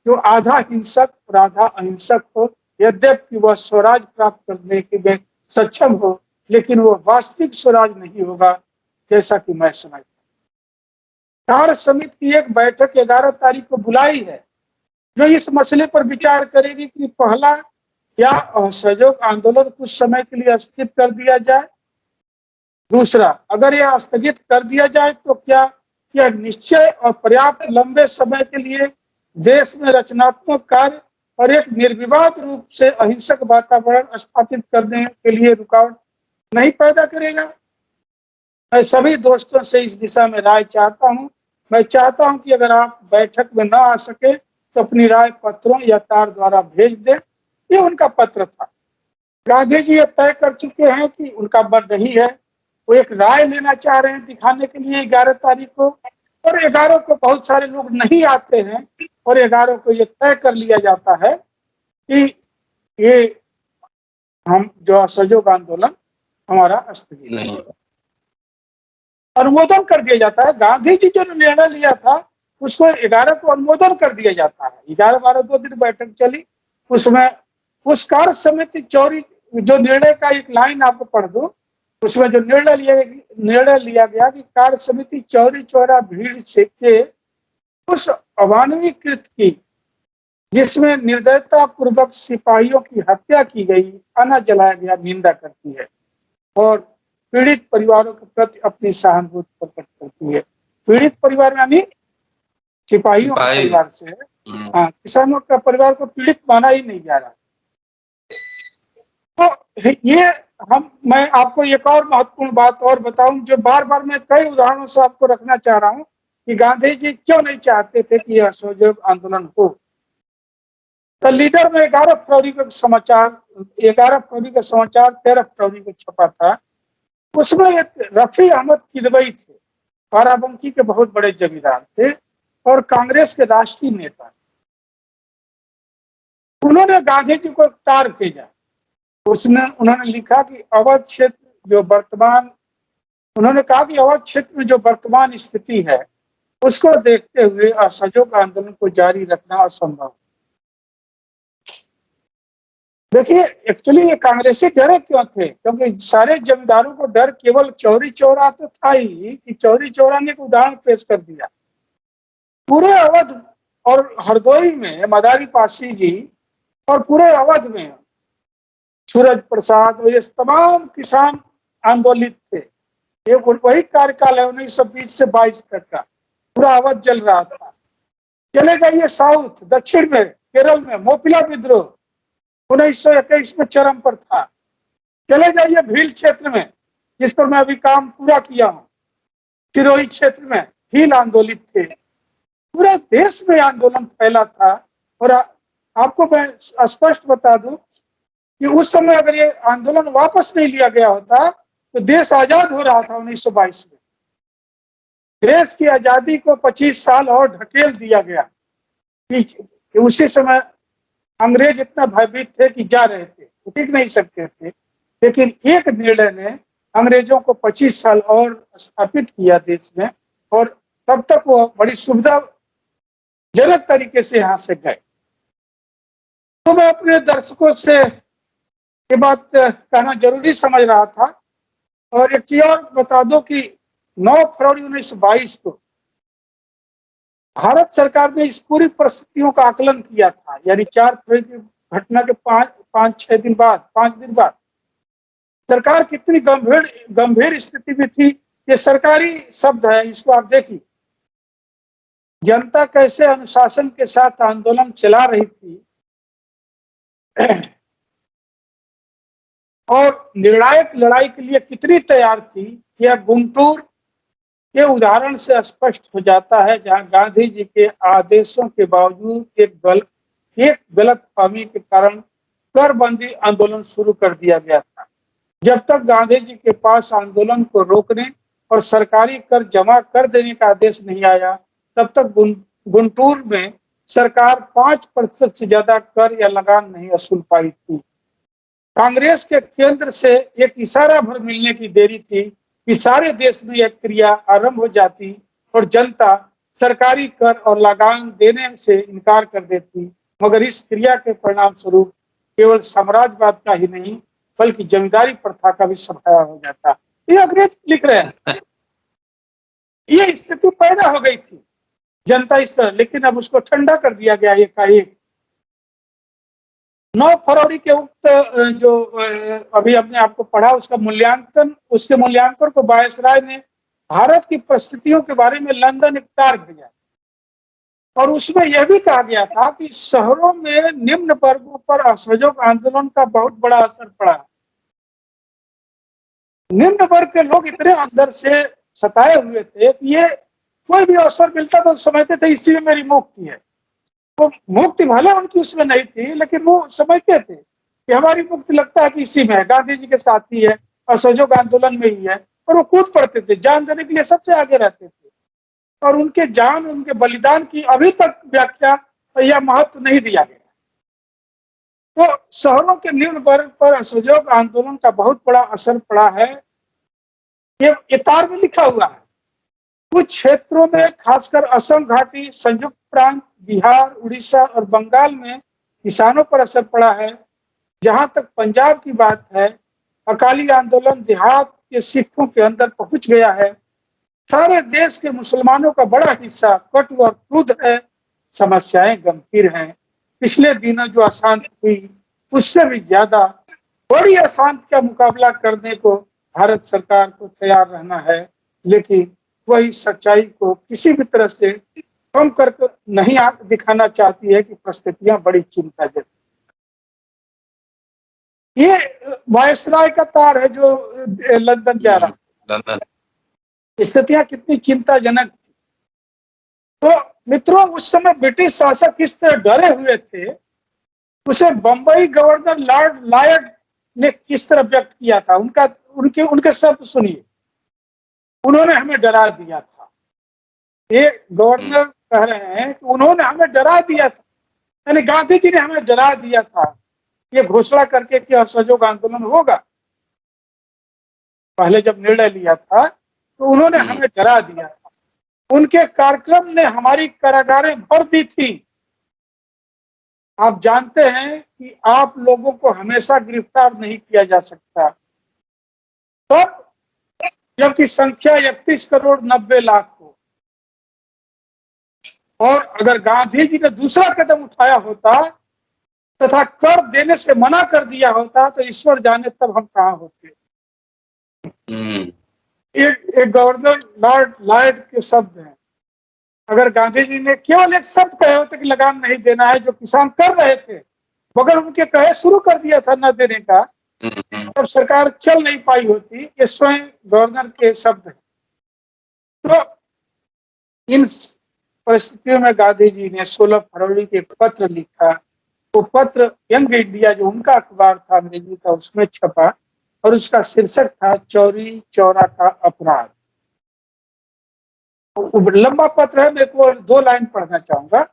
जो आधा हिंसक और आधा अहिंसक हो। यद्यपि वह स्वराज प्राप्त करने के लिए सक्षम हो, लेकिन वह वास्तविक स्वराज नहीं होगा, जैसा कि मैं समझता हूँ। कार्य समिति की एक बैठक 11 तारीख को बुलाई है, जो इस मसले पर विचार करेगी कि पहला, क्या असहयोग आंदोलन कुछ समय के लिए स्थगित कर दिया जाए। दूसरा, अगर यह स्थगित कर दिया जाए तो क्या यह निश्चय और पर्याप्त लंबे समय के लिए देश में रचनात्मक कार्य और एक निर्विवाद रूप से अहिंसक वातावरण स्थापित करने के लिए रुकावट नहीं पैदा करेगा। मैं सभी दोस्तों से इस दिशा में राय चाहता हूं। मैं चाहता हूं कि अगर आप बैठक में न आ सके तो अपनी राय पत्रों या तार द्वारा भेज दें। ये उनका पत्र था। गांधी जी ये तय कर चुके हैं कि उनका मन नहीं है, वो एक राय लेना चाह रहे हैं दिखाने के लिए 11 तारीख को, और 11 को बहुत सारे लोग नहीं आते हैं और 11 को ये तय कर लिया जाता है कि ये हम जो असहयोग आंदोलन हमारा स्थगित नहीं, अनुमोदन कर दिया जाता है। गांधी जी जो निर्णय लिया था उसको 11 को अनुमोदन कर दिया जाता है। 11-12 2 दिन बैठक चली, उसमें उस कार्य समिति चौरी जो निर्णय का एक लाइन आपको पढ़ दूं, उसमें जो निर्णय लिया गया कि कार्य समिति चौरी चौरा भीड़ से के उस अमानवीय कृत्य की जिसमें निर्दयता पूर्वक सिपाहियों की हत्या की गई, खाना जलाया गया, निंदा करती है और पीड़ित परिवारों के प्रति अपनी सहानुभूति प्रकट करती है। पीड़ित परिवार यानी सिपाहियों के परिवार से, हाँ, किसानों का परिवार को पीड़ित माना ही नहीं जा रहा। तो ये मैं आपको एक और महत्वपूर्ण बात और बताऊं, जो बार बार मैं कई उदाहरणों से आपको रखना चाह रहा हूं कि गांधी जी क्यों नहीं चाहते थे कि यह असहयोग आंदोलन हो। तो लीडर में 11 फरवरी का समाचार 13 फरवरी को छपा था। उसमें एक रफी अहमद किदवई थे, बाराबंकी के बहुत बड़े जमींदार थे और कांग्रेस के राष्ट्रीय नेता। उन्होंने गांधी जी को तार भेजा। उन्होंने लिखा कि अवध क्षेत्र जो वर्तमान उन्होंने कहा कि अवध क्षेत्र में जो वर्तमान स्थिति है उसको देखते हुए असहयोग आंदोलन को जारी रखना असंभव। देखिए, एक्चुअली ये कांग्रेसी डरे क्यों थे? क्योंकि सारे जमींदारों को डर केवल चौरी चौरा तो था ही कि चौरी चौरा ने एक उदाहरण पेश कर दिया। पूरे अवध और हरदोई में मदारी पासी जी और पूरे अवध में सूरज प्रसाद और ये तमाम किसान आंदोलित थे। ये वही कार्यकाल है 1920 से 22 तक का, पूरा अवध जल रहा था। चले जाइए साउथ, दक्षिण में, केरल में मोपिला विद्रोह 1921 में चरम पर था। चले जाइए भील क्षेत्र में, जिस पर मैं अभी काम पूरा किया हूँ, सिरोही क्षेत्र में भील आंदोलित थे। पूरे देश में आंदोलन फैला था। और आपको मैं स्पष्ट बता दूं कि उस समय अगर ये आंदोलन वापस नहीं लिया गया होता तो देश आजाद हो रहा था 1922 में। देश की आजादी को 25 साल और ढकेल दिया गया। उसी समय अंग्रेज इतना भयभीत थे कि जा रहे थे, टिक नहीं सकते थे। लेकिन एक निर्णय ने अंग्रेजों को 25 साल और स्थापित किया देश में और तब तक वो बड़ी सुविधाजनक तरीके से यहाँ से गए। तो मैं अपने दर्शकों से ये बात कहना जरूरी समझ रहा था। और एक चीज और बता दो कि 9 फरवरी 1922 को भारत सरकार ने इस पूरी परिस्थितियों का आकलन किया था। यानी 4 फरवरी की घटना के 5-6 दिन बाद, 5 दिन बाद सरकार कितनी गंभीर स्थिति में थी। ये सरकारी शब्द है, इसको आप देखिए। जनता कैसे अनुशासन के साथ आंदोलन चला रही थी और निर्णायक लड़ाई के लिए कितनी तैयार थी, यह गुंटूर के उदाहरण से स्पष्ट हो जाता है, जहां गांधी जी के आदेशों के बावजूद एक गलतफहमी के कारण करबंदी आंदोलन शुरू कर दिया गया था। जब तक गांधी जी के पास आंदोलन को रोकने और सरकारी कर जमा कर देने का आदेश नहीं आया, तब तक गुंटूर में सरकार 5% से ज्यादा कर या लगान नहीं वसूल पाई थी। कांग्रेस के केंद्र से एक इशारा भर मिलने की देरी थी कि सारे देश में यह क्रिया आरंभ हो जाती और जनता सरकारी कर और लगान देने से इनकार कर देती। मगर इस क्रिया के परिणाम स्वरूप केवल साम्राज्यवाद का ही नहीं बल्कि जमींदारी प्रथा का भी सफाया हो जाता। ये अंग्रेज लिख रहे हैं। ये स्थिति पैदा हो गई थी जनता इस तरह, लेकिन अब उसको ठंडा कर दिया गया एकाएक। 9 फरवरी के उक्त जो अभी अपने आपको पढ़ा, उसके मूल्यांकन को वायसराय ने भारत की परिस्थितियों के बारे में लंदन एक तार भेजा और उसमें यह भी कहा गया था कि शहरों में निम्न वर्गों पर असहयोग आंदोलन का बहुत बड़ा असर पड़ा। निम्न वर्ग के लोग इतने अंदर से सताए हुए थे कि ये कोई भी अवसर मिलता तो समझते थे इसी में मेरी मुक्ति है। वो मुक्ति भले उनकी उसमें नहीं थी, लेकिन वो समझते थे कि हमारी मुक्ति लगता है कि इसी में है, गांधी जी के साथ ही है, असहयोग आंदोलन में ही है। और वो कूद पड़ते थे, जान देने के लिए सबसे आगे रहते थे। और उनके जान, उनके बलिदान की अभी तक व्याख्या या महत्व नहीं दिया गया। तो शहरों के निम्न वर्ग पर असहयोग आंदोलन का बहुत बड़ा असर पड़ा है। ये तार में लिखा हुआ है। कुछ क्षेत्रों में, खासकर असम घाटी, संयुक्त प्रांत, बिहार, उड़ीसा और बंगाल में किसानों पर असर पड़ा है। जहां तक पंजाब की बात है, अकाली आंदोलन देहात के सिखों के अंदर पहुंच गया है। सारे देश के मुसलमानों का बड़ा हिस्सा कटु और क्रुद्ध है। समस्याएं गंभीर हैं। पिछले दिनों जो अशांति हुई, उससे भी ज्यादा बड़ी अशांति का मुकाबला करने को भारत सरकार को तैयार रहना है, लेकिन वही सच्चाई को किसी भी तरह से कम करके नहीं दिखाना चाहती है कि परिस्थितियां बड़ी चिंताजनक। ये वायसराय का तार है जो लंदन जा रहा है। लंदन स्थितियां कितनी चिंताजनक थी। तो मित्रों, उस समय ब्रिटिश शासक किस तरह डरे हुए थे, उसे बंबई गवर्नर लॉर्ड लायड ने किस तरह व्यक्त किया था। उनके शब्द सुनिए। उन्होंने हमें डरा दिया था। ये गवर्नर कह रहे हैं कि उन्होंने हमें डरा दिया था, यानी गांधी जी ने हमें डरा दिया था ये घोषणा करके कि असहयोग आंदोलन होगा। पहले जब निर्णय लिया था तो उन्होंने हमें डरा दिया था। उनके कार्यक्रम ने हमारी कारागारें भर दी थी। आप जानते हैं कि आप लोगों को हमेशा गिरफ्तार नहीं किया जा सकता। तब जबकि संख्या 31 करोड़ 90 लाख हो, और अगर गांधी जी ने दूसरा कदम उठाया होता तथा कर देने से मना कर दिया होता तो ईश्वर जाने तब हम कहां होते। एक गवर्नर लॉर्ड लायड के शब्द हैं। अगर गांधी जी ने केवल एक शब्द कहे होते कि लगान नहीं देना है, जो किसान कर रहे थे, मगर उनके कहे शुरू कर दिया था न देने का, तब सरकार चल नहीं पाई होती। ये स्वयं गवर्नर के शब्द हैं। तो इन परिस्थितियों में गांधी जी ने 16 फरवरी के पत्र लिखा। वो पत्र यंग इंडिया, जो उनका अखबार था अंग्रेजी का, उसमें छपा और उसका शीर्षक था चौरी चौरा का अपराध। लंबा पत्र है, मैं को 2 लाइन पढ़ना चाहूंगा।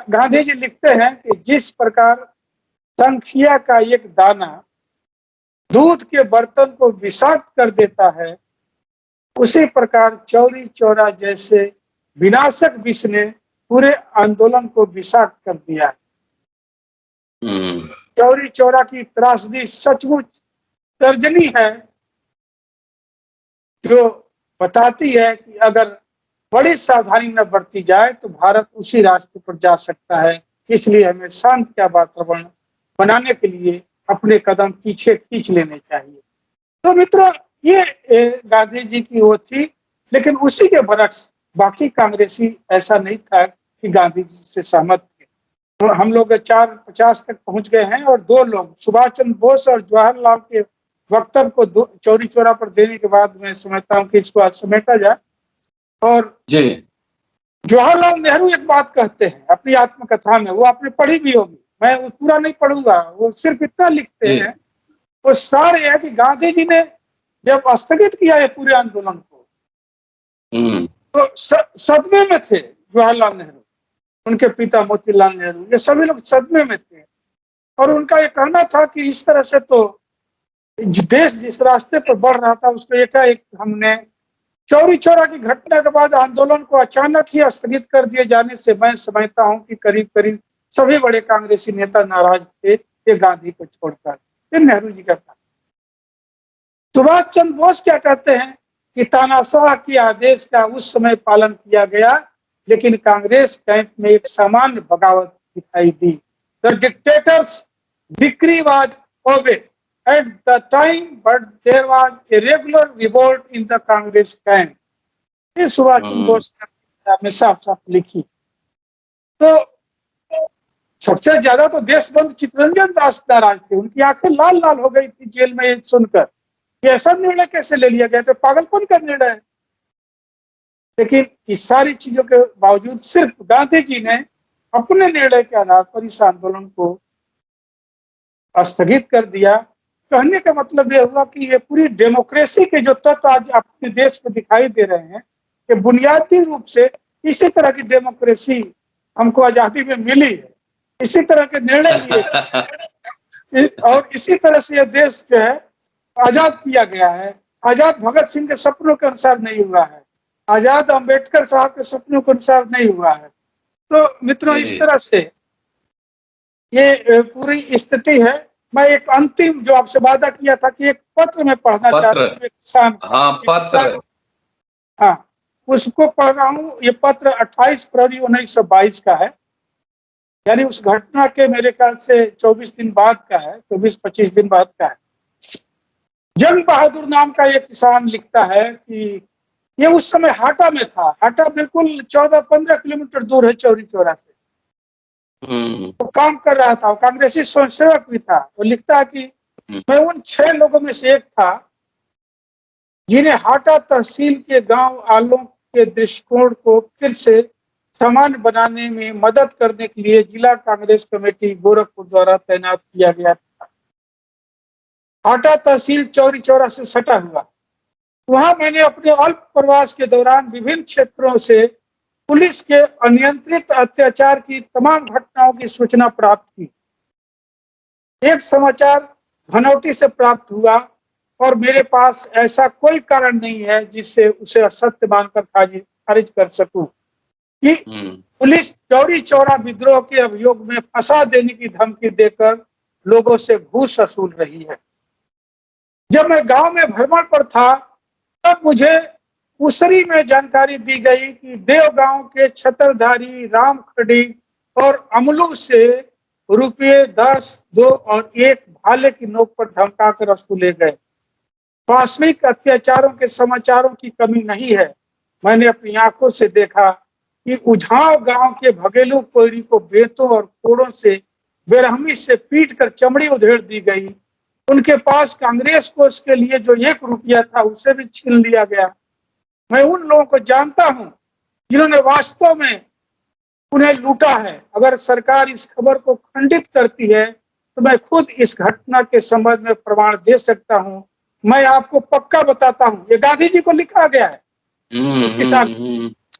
गांधी जी लिखते हैं कि जिस प्रकार संखिया का एक दाना दूध के बर्तन को विषाक्त कर देता है, उसी प्रकार चौरी चौरा जैसे विनाशक विष ने पूरे आंदोलन को विषाक्त कर दिया। चौरी चौरा की त्रासदी सचमुच तर्जनी है, जो बताती है कि अगर बड़ी सावधानी न बरती जाए तो भारत उसी रास्ते पर जा सकता है। इसलिए हमें शांति का वातावरण बनाने के लिए अपने कदम पीछे खींच लेने चाहिए। तो मित्रों, ये गांधी जी की वो थी, लेकिन उसी के बरक्स बाकी कांग्रेसी ऐसा नहीं था कि गांधी जी से सहमत थे। तो हम लोग 450 तक पहुंच गए हैं और 2 लोग सुभाष चंद्र बोस और जवाहरलाल के वक्तव्य को चौरी चौरा पर देने के बाद मैं समझता हूँ कि इसको आज समेटा जाए। और जी जवाहरलाल नेहरू एक बात कहते हैं अपनी आत्मकथा में, वो आपने पढ़ी भी होगी, मैं वो पूरा नहीं पढ़ूंगा, वो सिर्फ इतना लिखते हैं, वो सार ये है कि गांधी जी ने जब स्थगित किया है पूरे आंदोलन को, तो सदमे में थे जवाहरलाल नेहरू, उनके पिता मोतीलाल नेहरू, ये सभी लोग सदमे में थे। और उनका ये कहना था कि इस तरह से तो देश जिस रास्ते पर बढ़ रहा था उसको एकाएक हमने चौरी चौरा की घटना के बाद आंदोलन को अचानक ही स्थगित कर दिए जाने से मैं समझता हूं कि करीब करीब सभी बड़े कांग्रेसी नेता नाराज थे ये गांधी को छोड़कर। फिर नेहरू जी का था। सुभाष चंद्र बोस क्या कहते हैं कि तानाशाह के आदेश का उस समय पालन किया गया, लेकिन कांग्रेस कैंप में एक सामान्य बगावत दिखाई दी। The dictator's decree was obeyed at the time, but there was a regular revolt in the Congress camp. ये सुभाष चंद्र बोस ने साफ साफ लिखी। तो सबसे ज्यादा तो देशबंधु चित्तरंजन दास नाराज थे, उनकी आंखें लाल लाल हो गई थी जेल में सुनकर कि ऐसा निर्णय कैसे ले लिया गया, तो पागलपन का निर्णय है। लेकिन इस सारी चीजों के बावजूद सिर्फ गांधी जी ने अपने निर्णय के आधार पर इस आंदोलन को स्थगित कर दिया। कहने का मतलब यह हुआ कि ये पूरी डेमोक्रेसी के जो तत्व आज अपने देश में दिखाई दे रहे हैं कि बुनियादी रूप से इसी तरह की डेमोक्रेसी हमको आजादी में मिली है, इसी तरह के निर्णय लिए और इसी तरह से यह देश जो है आजाद किया गया है। आजाद भगत सिंह के सपनों के अनुसार नहीं हुआ है, आजाद अंबेडकर साहब के सपनों के अनुसार नहीं हुआ है। तो मित्रों, इस तरह से ये पूरी स्थिति है। मैं एक अंतिम जो आपसे वादा किया था कि एक पत्र में पढ़ना चाहता हूँ, एक किसान, पत्र, हाँ, उसको पढ़ रहा हूँ। ये पत्र 28 फरवरी 1922 का है, यानी उस घटना के मेरे ख्याल से 24 दिन बाद का है, 24-25 दिन बाद का है। जंग बहादुर नाम का एक किसान लिखता है कि ये उस समय हाटा में था। हाटा बिल्कुल 14-15 किलोमीटर दूर है चौरी चौरा से। तो काम कर रहा था, कांग्रेसी स्वयंसेवक भी था। वो लिखता है कि मैं उन 6 लोगों में से एक था जिन्हें हाटा तहसील के गांव आलों के दृष्टिकोण को फिर से सामान्य बनाने में मदद करने के लिए जिला कांग्रेस कमेटी गोरखपुर द्वारा तैनात किया गया था। हाटा तहसील चौरी चौरा से सटा हुआ। वहां मैंने अपने अल्प प्रवास के दौरान विभिन्न क्षेत्रों से पुलिस के अनियंत्रित अत्याचार की तमाम घटनाओं की सूचना प्राप्त की। एक समाचार धनौटी से प्राप्त हुआ और मेरे पास ऐसा कोई कारण नहीं है जिससे उसे असत्य मानकर खारिज कर सकूं कि पुलिस चौरी चौरा विद्रोह के अभियोग में फंसा देने की धमकी देकर लोगों से घूस वसूल रही है। जब मैं गांव में भ्रमण पर था तब मुझे उसरी में जानकारी दी गई कि देवगांव के छत्रधारी राम खड़ी और अमलू से रुपये 10, 2 और 1 भाले की नोक पर धमकाकर वसूले गए। वास्तविक अत्याचारों के समाचारों की कमी नहीं है। मैंने अपनी आंखों से देखा कि उझाव गांव के भगेलू कोयरी को बेतों और कोड़ों से बेरहमी से पीट कर चमड़ी उधेड़ दी गई। उनके पास कांग्रेस को उसके लिए जो 1 रुपया था उसे भी छीन लिया गया। मैं उन लोगों को जानता हूं जिन्होंने वास्तव में उन्हें लूटा है। अगर सरकार इस खबर को खंडित करती है तो मैं खुद इस घटना के संबंध में प्रमाण दे सकता हूं। मैं आपको पक्का बताता हूं, ये गांधी जी को लिखा गया है। इस किसान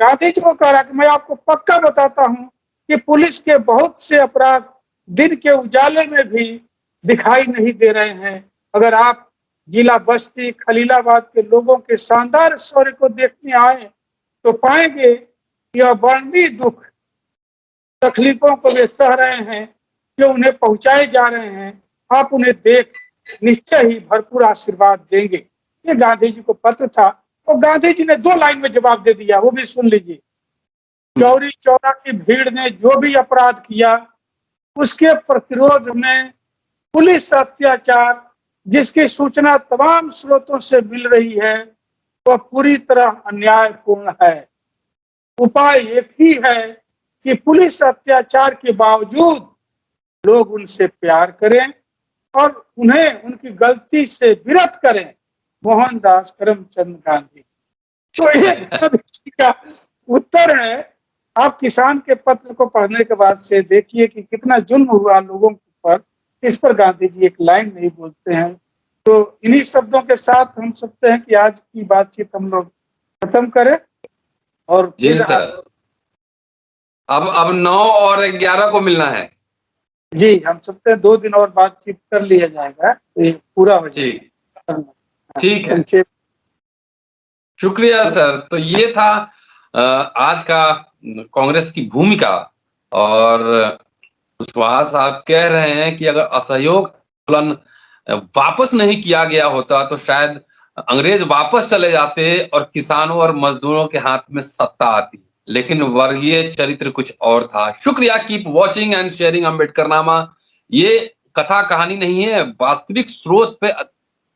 गांधी जी को कह रहा है कि मैं आपको पक्का बताता हूं कि पुलिस के बहुत से अपराध दिन के उजाले में भी दिखाई नहीं दे रहे हैं। अगर आप जिला बस्ती खलीलाबाद के लोगों के शानदार शौर्य को देखने आए तो पाएंगे कि यह वर्णनीय दुख तकलीफों को वे सह रहे हैं जो उन्हें पहुंचाए जा रहे हैं। आप उन्हें देख निश्चय ही भरपूर आशीर्वाद देंगे। ये गांधी जी को पत्र था और गांधी जी ने 2 लाइन में जवाब दे दिया, वो भी सुन लीजिए। चौरी चौरा की भीड़ ने जो भी अपराध किया उसके प्रतिरोध में पुलिस अत्याचार जिसकी सूचना तमाम स्रोतों से मिल रही है वह पूरी तरह अन्यायपूर्ण है। उपाय एक ही है कि पुलिस अत्याचार के बावजूद लोग उनसे प्यार करें और उन्हें उनकी गलती से विरत करें। मोहनदास करमचंद गांधी। तो ये गांधी जी का उत्तर है। आप किसान के पत्र को पढ़ने के बाद से देखिए कि कितना जुल्म हुआ लोगों पर। इस पर गांधी जी एक लाइन नहीं बोलते हैं। तो इन्हीं शब्दों के साथ हम सकते हैं कि आज की बातचीत हम लोग खत्म करें और जी सर, अब 9 और 11 को मिलना है। जी, हम सकते हैं 2 दिन और बातचीत कर लिया जाएगा तो ये पूरा हो जाएगा। ठीक है, संक्षेप। शुक्रिया सर। तो ये था आज का कांग्रेस की भूमिका। और कुशवाहा साहब कह रहे हैं कि अगर असहयोग आंदोलन वापस नहीं किया गया होता तो शायद अंग्रेज वापस चले जाते और किसानों और मजदूरों के हाथ में सत्ता आती। लेकिन वर्गीय चरित्र कुछ और था। शुक्रिया। Keep watching and sharing Ambedkarnama. ये कथा कहानी नहीं है, वास्तविक स्रोत पे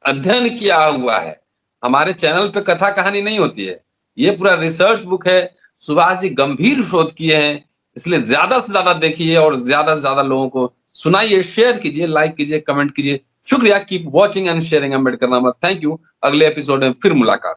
अध्ययन किया हुआ है। हमारे चैनल पे कथा कहानी नहीं होती है, ये पूरा रिसर्च बुक है। सुभाष जी गंभीर शोध किए हैं, इसलिए ज्यादा से ज्यादा देखिए और ज्यादा से ज्यादा लोगों को सुनाइए, शेयर कीजिए, लाइक कीजिए, कमेंट कीजिए। शुक्रिया। Keep watching and sharing Ambedkarnama. Thank you. अगले एपिसोड में फिर मुलाकात।